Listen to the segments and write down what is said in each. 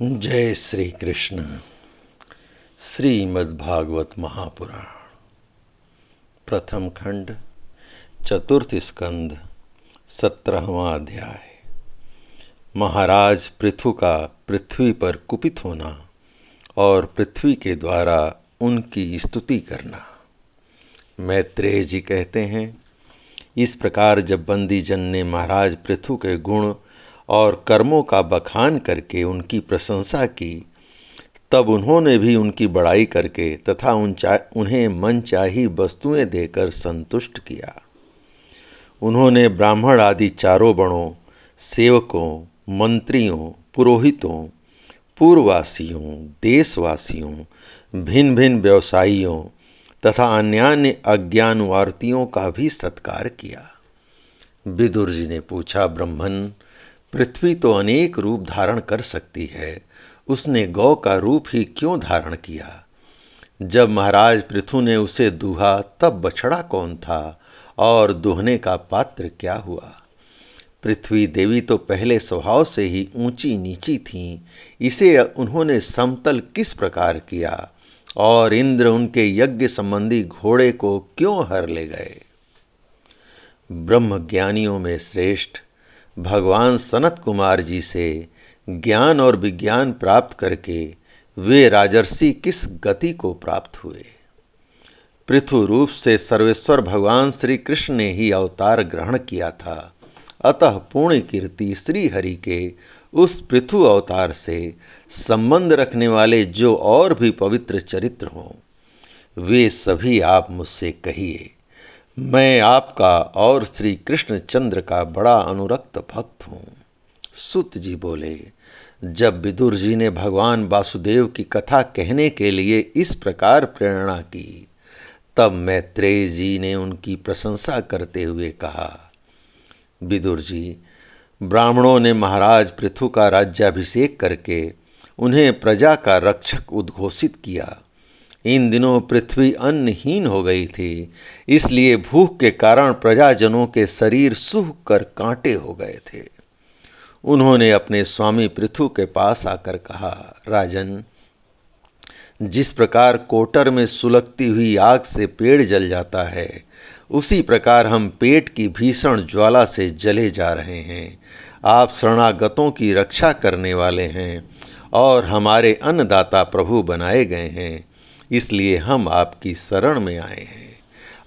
जय श्री कृष्ण। श्रीमद्भागवत महापुराण प्रथम खंड चतुर्थ स्कंद 17वां अध्याय। महाराज पृथु का पृथ्वी पर कुपित होना और पृथ्वी के द्वारा उनकी स्तुति करना। मैत्रेय जी कहते हैं, इस प्रकार जब बंदी जन ने महाराज पृथु के गुण और कर्मों का बखान करके उनकी प्रशंसा की, तब उन्होंने भी उनकी बड़ाई करके तथा उन्हें मनचाही वस्तुएं देकर संतुष्ट किया। उन्होंने ब्राह्मण आदि चारों वर्णों, सेवकों, मंत्रियों, पुरोहितों, पूर्ववासियों, देशवासियों, भिन्न भिन्न व्यवसायियों तथा अन्यान्य अज्ञानवार्तियों का भी सत्कार किया। विदुर जी ने पूछा, ब्रह्मन, पृथ्वी तो अनेक रूप धारण कर सकती है, उसने गौ का रूप ही क्यों धारण किया? जब महाराज पृथु ने उसे दूहा तब बछड़ा कौन था और दुहने का पात्र क्या हुआ? पृथ्वी देवी तो पहले स्वभाव से ही ऊंची नीची थीं, इसे उन्होंने समतल किस प्रकार किया और इंद्र उनके यज्ञ संबंधी घोड़े को क्यों हर ले गए? ब्रह्मज्ञानियों में श्रेष्ठ भगवान सनत कुमार जी से ज्ञान और विज्ञान प्राप्त करके वे राजर्षि किस गति को प्राप्त हुए? पृथु रूप से सर्वेश्वर भगवान श्री कृष्ण ने ही अवतार ग्रहण किया था, अतः पूर्ण कीर्ति श्री हरि के उस पृथु अवतार से संबंध रखने वाले जो और भी पवित्र चरित्र हों, वे सभी आप मुझसे कहिए। मैं आपका और श्री कृष्ण चंद्र का बड़ा अनुरक्त भक्त हूँ। सुत जी बोले, जब विदुर जी ने भगवान वासुदेव की कथा कहने के लिए इस प्रकार प्रेरणा की, तब मैत्रेय जी ने उनकी प्रशंसा करते हुए कहा, विदुर जी, ब्राह्मणों ने महाराज पृथु का राज्याभिषेक करके उन्हें प्रजा का रक्षक उद्घोषित किया। इन दिनों पृथ्वी अन्नहीन हो गई थी, इसलिए भूख के कारण प्रजाजनों के शरीर सूख कर कांटे हो गए थे। उन्होंने अपने स्वामी पृथु के पास आकर कहा, राजन, जिस प्रकार कोटर में सुलगती हुई आग से पेड़ जल जाता है, उसी प्रकार हम पेट की भीषण ज्वाला से जले जा रहे हैं। आप शरणागतों की रक्षा करने वाले हैं और हमारे अन्नदाता प्रभु बनाए गए हैं, इसलिए हम आपकी शरण में आए हैं।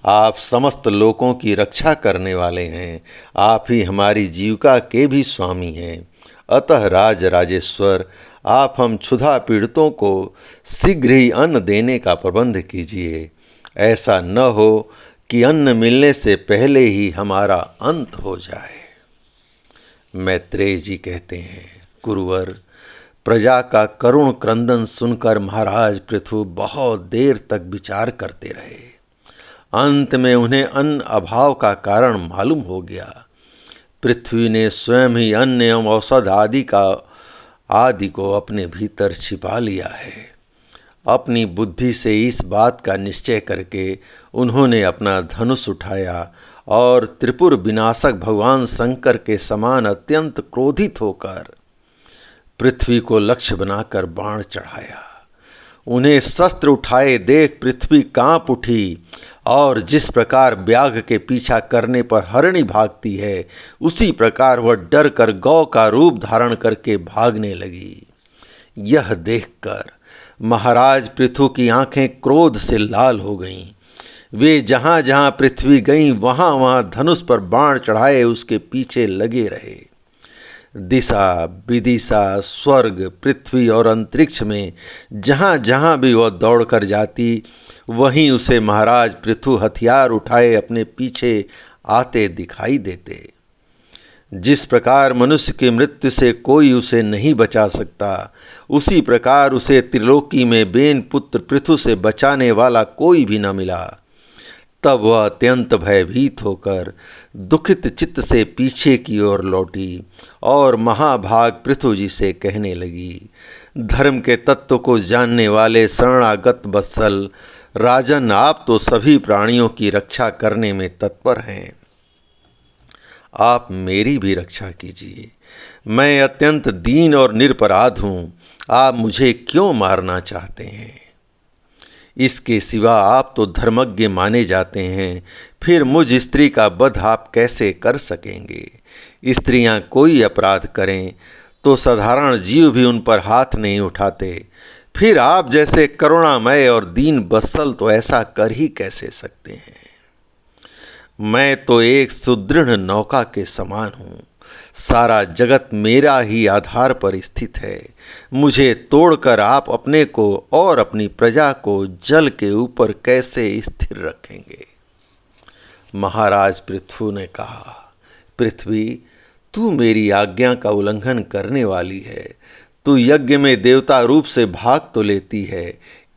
आप समस्त लोकों की रक्षा करने वाले हैं, आप ही हमारी जीविका के भी स्वामी हैं। अतः राज राजेश्वर, आप हम क्षुधा पीड़ितों को शीघ्र ही अन्न देने का प्रबंध कीजिए। ऐसा न हो कि अन्न मिलने से पहले ही हमारा अंत हो जाए। मैत्रेय जी कहते हैं, कुरुवर, प्रजा का करुण क्रंदन सुनकर महाराज पृथु बहुत देर तक विचार करते रहे। अंत में उन्हें अन्न अभाव का कारण मालूम हो गया। पृथ्वी ने स्वयं ही अन्न एवं औषध आदि को अपने भीतर छिपा लिया है। अपनी बुद्धि से इस बात का निश्चय करके उन्होंने अपना धनुष उठाया और त्रिपुर विनाशक भगवान शंकर के समान अत्यंत क्रोधित होकर पृथ्वी को लक्ष्य बनाकर बाण चढ़ाया। उन्हें शस्त्र उठाए देख पृथ्वी कांप उठी और जिस प्रकार व्याघ्र के पीछा करने पर हरिणी भागती है, उसी प्रकार वह डर कर गौ का रूप धारण करके भागने लगी। यह देखकर महाराज पृथु की आंखें क्रोध से लाल हो गईं। वे जहां जहां पृथ्वी गईं, वहां वहां धनुष पर बाण चढ़ाए उसके पीछे लगे रहे। दिशा विदिशा, स्वर्ग, पृथ्वी और अंतरिक्ष में जहां जहां भी वह दौड़कर जाती, वहीं उसे महाराज पृथु हथियार उठाए अपने पीछे आते दिखाई देते। जिस प्रकार मनुष्य की मृत्यु से कोई उसे नहीं बचा सकता, उसी प्रकार उसे त्रिलोकी में बेन पुत्र पृथु से बचाने वाला कोई भी न मिला। तब वह अत्यंत भयभीत होकर दुखित चित्त से पीछे की ओर लौटी और महाभाग पृथु जी से कहने लगी, धर्म के तत्व को जानने वाले शरणागत वत्सल राजन, आप तो सभी प्राणियों की रक्षा करने में तत्पर हैं। आप मेरी भी रक्षा कीजिए। मैं अत्यंत दीन और निरपराध हूँ। आप मुझे क्यों मारना चाहते हैं? इसके सिवा आप तो धर्मज्ञ माने जाते हैं, फिर मुझ स्त्री का वध आप कैसे कर सकेंगे? स्त्रियां कोई अपराध करें तो साधारण जीव भी उन पर हाथ नहीं उठाते, फिर आप जैसे करुणामय और दीन वत्सल तो ऐसा कर ही कैसे सकते हैं? मैं तो एक सुदृढ़ नौका के समान हूँ, सारा जगत मेरा ही आधार पर स्थित है। मुझे तोड़कर आप अपने को और अपनी प्रजा को जल के ऊपर कैसे स्थिर रखेंगे? महाराज पृथु ने कहा, पृथ्वी, तू मेरी आज्ञा का उल्लंघन करने वाली है। तू यज्ञ में देवता रूप से भाग तो लेती है,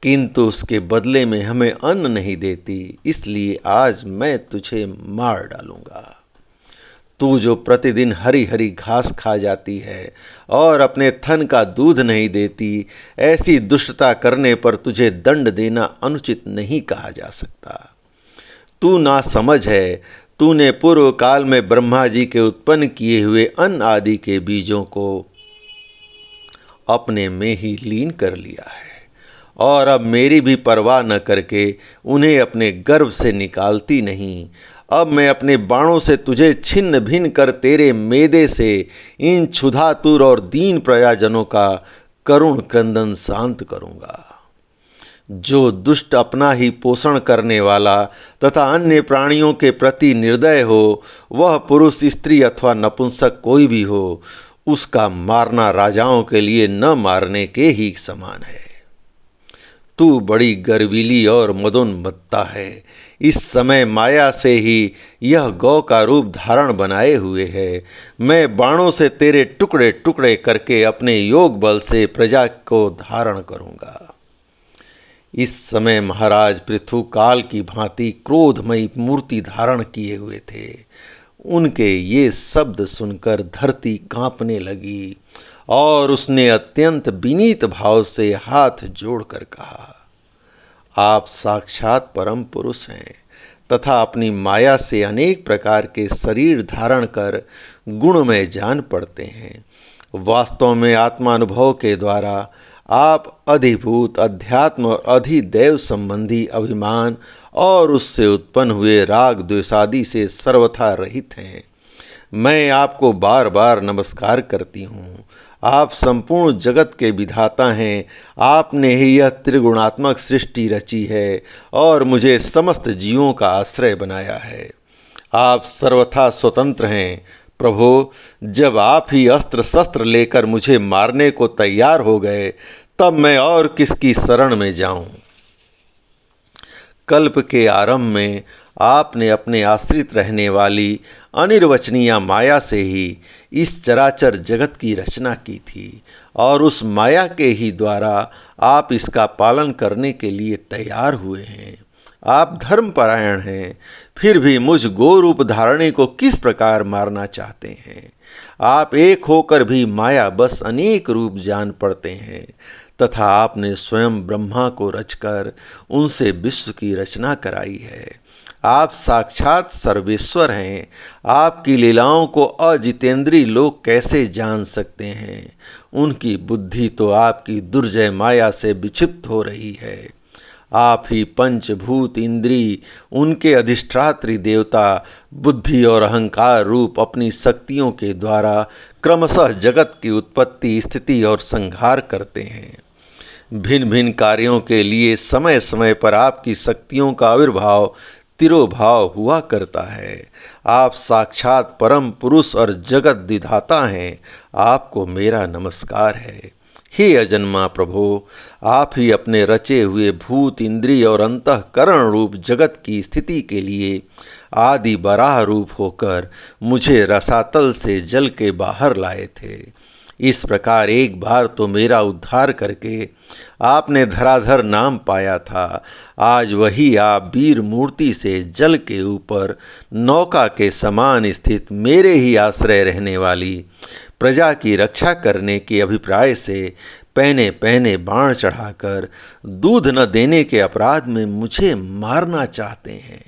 किंतु उसके बदले में हमें अन्न नहीं देती, इसलिए आज मैं तुझे मार डालूंगा। तू जो प्रतिदिन हरी हरी घास खा जाती है और अपने थन का दूध नहीं देती, ऐसी दुष्टता करने पर तुझे दंड देना अनुचित नहीं कहा जा सकता। तू ना समझ है, तूने पूर्व काल में ब्रह्मा जी के उत्पन्न किए हुए अन्न आदि के बीजों को अपने में ही लीन कर लिया है और अब मेरी भी परवाह न करके उन्हें अपने गर्भ से निकालती नहीं। अब मैं अपने बाणों से तुझे छिन्न भिन्न कर तेरे मेदे से इन क्षुधातुर और दीन प्रजाजनों का करुण क्रंदन शांत करूंगा। जो दुष्ट अपना ही पोषण करने वाला तथा अन्य प्राणियों के प्रति निर्दय हो, वह पुरुष, स्त्री अथवा नपुंसक कोई भी हो, उसका मारना राजाओं के लिए न मारने के ही समान है। तू बड़ी गर्वीली और मदोन्मत्ता है। इस समय माया से ही यह गौ का रूप धारण बनाए हुए है। मैं बाणों से तेरे टुकड़े टुकड़े करके अपने योग बल से प्रजा को धारण करूंगा। इस समय महाराज पृथु काल की भांति क्रोधमयी मूर्ति धारण किए हुए थे। उनके ये शब्द सुनकर धरती कांपने लगी और उसने अत्यंत विनीत भाव से हाथ जोड़कर कहा, आप साक्षात परम पुरुष हैं तथा अपनी माया से अनेक प्रकार के शरीर धारण कर गुणमय जान पड़ते हैं। वास्तव में आत्मानुभव के द्वारा आप अधिभूत, अध्यात्म और अधिदैव संबंधी अभिमान और उससे उत्पन्न हुए राग द्वेषादि से सर्वथा रहित हैं। मैं आपको बार बार नमस्कार करती हूँ। आप संपूर्ण जगत के विधाता हैं। आपने ही यह त्रिगुणात्मक सृष्टि रची है और मुझे समस्त जीवों का आश्रय बनाया है। आप सर्वथा स्वतंत्र हैं। प्रभो, जब आप ही अस्त्र शस्त्र लेकर मुझे मारने को तैयार हो गए, तब मैं और किसकी शरण में जाऊं? कल्प के आरंभ में आपने अपने आश्रित रहने वाली अनिर्वचनीय माया से ही इस चराचर जगत की रचना की थी और उस माया के ही द्वारा आप इसका पालन करने के लिए तैयार हुए हैं। आप धर्मपरायण हैं, फिर भी मुझ गो रूप धारणी को किस प्रकार मारना चाहते हैं? आप एक होकर भी माया बस अनेक रूप जान पड़ते हैं तथा आपने स्वयं ब्रह्मा को रचकर उनसे विश्व की रचना कराई है। आप साक्षात सर्वेश्वर हैं। आपकी लीलाओं को अजितेंद्रीय लोग कैसे जान सकते हैं? उनकी बुद्धि तो आपकी दुर्जय माया से विक्षिप्त हो रही है। आप ही पंचभूत इंद्रिय, उनके अधिष्ठात्री देवता, बुद्धि और अहंकार रूप अपनी शक्तियों के द्वारा क्रमशः जगत की उत्पत्ति, स्थिति और संहार करते हैं। भिन्न भिन्न कार्यों के लिए समय समय पर आपकी शक्तियों का आविर्भाव, तिरोभाव हुआ करता है। आप साक्षात परम पुरुष और जगत विधाता हैं। आपको मेरा नमस्कार है। हे अजन्मा प्रभो, आप ही अपने रचे हुए भूत, इंद्रिय और अंतःकरण रूप जगत की स्थिति के लिए आदि बराह रूप होकर मुझे रसातल से जल के बाहर लाए थे। इस प्रकार एक बार तो मेरा उद्धार करके आपने धराधर नाम पाया था। आज वही आप वीर मूर्ति से जल के ऊपर नौका के समान स्थित मेरे ही आश्रय रहने वाली प्रजा की रक्षा करने के अभिप्राय से पहने पहने बाण चढ़ाकर दूध न देने के अपराध में मुझे मारना चाहते हैं।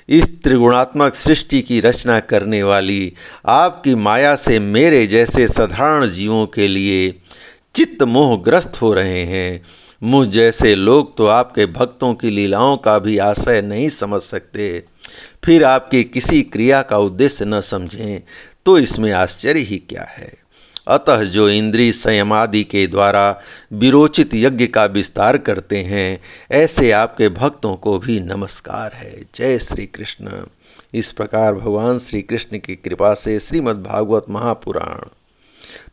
इस त्रिगुणात्मक सृष्टि की रचना करने वाली आपकी माया से मेरे जैसे साधारण जीवों के लिए चित्त मोहग्रस्त हो रहे हैं। मुझ जैसे लोग तो आपके भक्तों की लीलाओं का भी आशय नहीं समझ सकते, फिर आपकी किसी क्रिया का उद्देश्य न समझें तो इसमें आश्चर्य ही क्या है। अतः जो इंद्रिय संयमादि के द्वारा विरोचित यज्ञ का विस्तार करते हैं, ऐसे आपके भक्तों को भी नमस्कार है। जय श्री कृष्ण। इस प्रकार भगवान श्री कृष्ण की कृपा से श्रीमद् भागवत महापुराण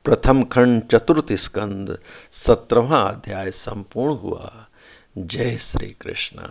प्रथम खंड चतुर्थ स्कंद 17वां अध्याय संपूर्ण हुआ। जय श्री कृष्ण।